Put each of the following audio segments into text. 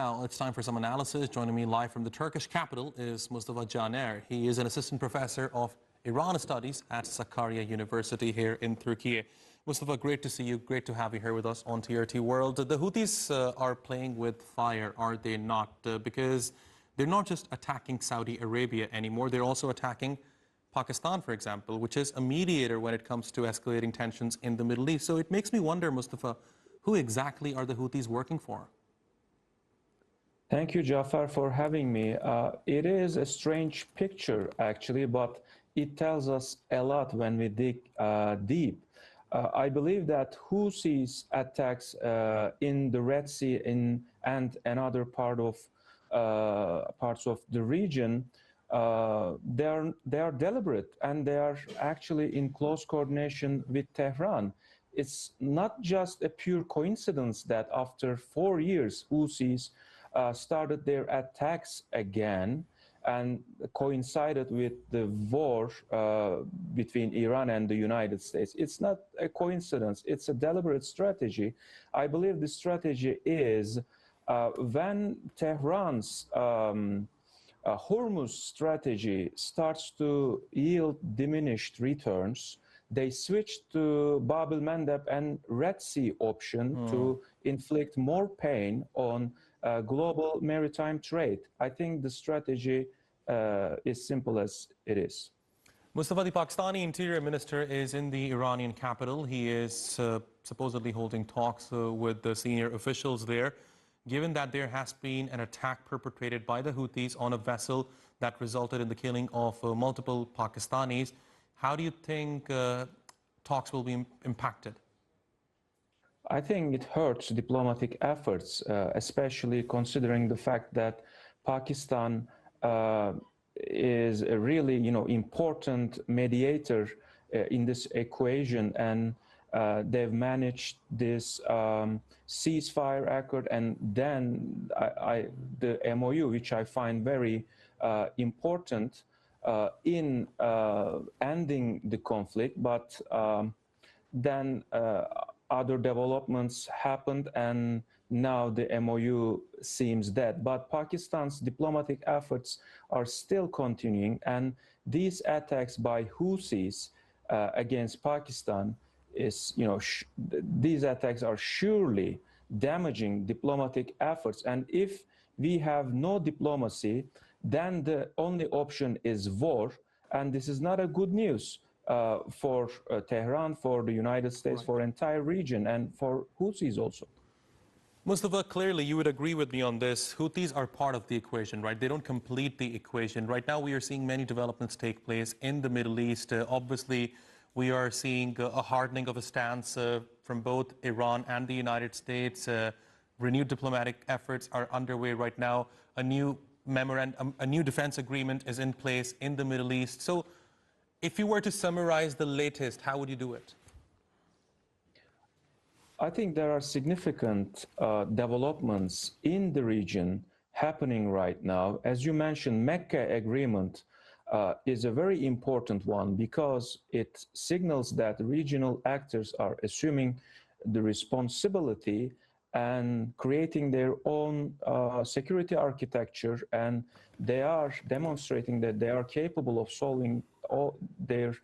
Now it's time for some analysis. Joining me live from the Turkish capital is Mustafa Caner. He is an assistant professor of Iran studies at Sakarya University here in Turkey. Mustafa, great to see you. Great to have you here with us on TRT World. The Houthis are playing with fire, are they not? Because they're not just attacking Saudi Arabia anymore. They're also attacking Pakistan, for example, which is a mediator when it comes to escalating tensions in the Middle East. So it makes me wonder, Mustafa, who exactly are the Houthis working for? Thank you, Jaffar, for having me. It is a strange picture, actually, but it tells us a lot when we dig deep. I believe that Houthis attacks in the Red Sea and another parts of the region, they are deliberate, and they are actually in close coordination with Tehran. It's not just a pure coincidence that after 4 years, Houthis started their attacks again and coincided with the war between Iran and the United States. It's not a coincidence, it's a deliberate strategy. I believe the strategy is when Tehran's Hormuz strategy starts to yield diminished returns, they switched to Bab el-Mandeb and Red Sea option to inflict more pain on global maritime trade. I think the strategy is simple as it is. Mustafa, the Pakistani Interior Minister is in the Iranian capital. He is supposedly holding talks with the senior officials there. Given that there has been an attack perpetrated by the Houthis on a vessel that resulted in the killing of multiple Pakistanis, how do you think talks will be impacted? I think it hurts diplomatic efforts, especially considering the fact that Pakistan is a really, important mediator in this equation, and they've managed this ceasefire accord, and then the MOU, which I find very important in ending the conflict, but then other developments happened, and now the MOU seems dead. But Pakistan's diplomatic efforts are still continuing, and these attacks by Houthis against Pakistan these attacks are surely damaging diplomatic efforts. And if we have no diplomacy, then the only option is war, and this is not a good news for Tehran, for the United States, for entire region, and for Houthis also. Mustafa, clearly you would agree with me on this. Houthis are part of the equation, right? They don't complete the equation. Right now we are seeing many developments take place in the Middle East. Obviously, we are seeing a hardening of a stance from both Iran and the United States. Renewed diplomatic efforts are underway right now. A new defense agreement is in place in the Middle East. So if you were to summarize the latest, how would you do it? I think there are significant developments in the region happening right now. As you mentioned, Mecca agreement is a very important one because it signals that regional actors are assuming the responsibility and creating their own security architecture, and they are demonstrating that they are capable of solving all their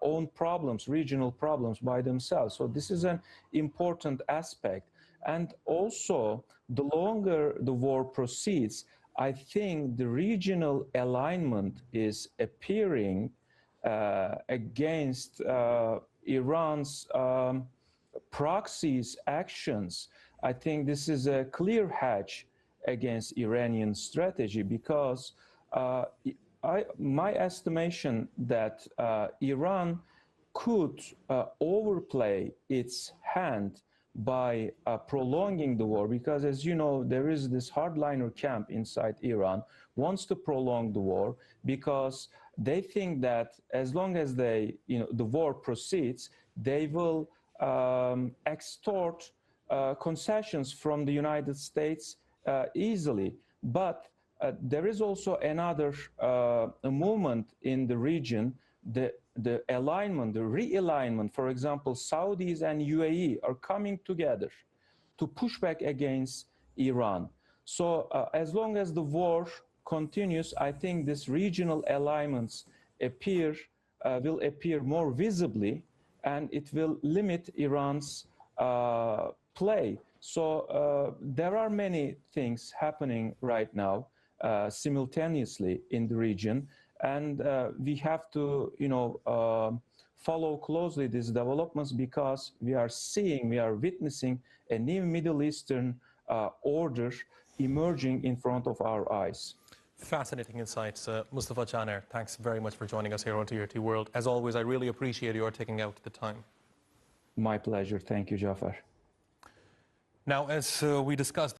own problems, regional problems by themselves. So this is an important aspect. And also, the longer the war proceeds, I think the regional alignment is appearing against Iran's proxies actions. I think this is a clear hedge against Iranian strategy, because my estimation that Iran could overplay its hand by prolonging the war, because, as you know, there is this hardliner camp inside Iran wants to prolong the war because they think that as long as the war proceeds, they will extort concessions from the United States easily. But there is also another movement in the region, the alignment, the realignment. For example, Saudis and UAE are coming together to push back against Iran. So as long as the war continues, I think this regional alignments will appear more visibly, and it will limit Iran's play. So there are many things happening right now simultaneously in the region, and we have to, follow closely these developments, because we are witnessing a new Middle Eastern order emerging in front of our eyes. Fascinating insights. Mustafa Janer, thanks very much for joining us here on TRT World. As always, I really appreciate your taking out the time. My pleasure. Thank you, Jaffar. Now, as we discussed,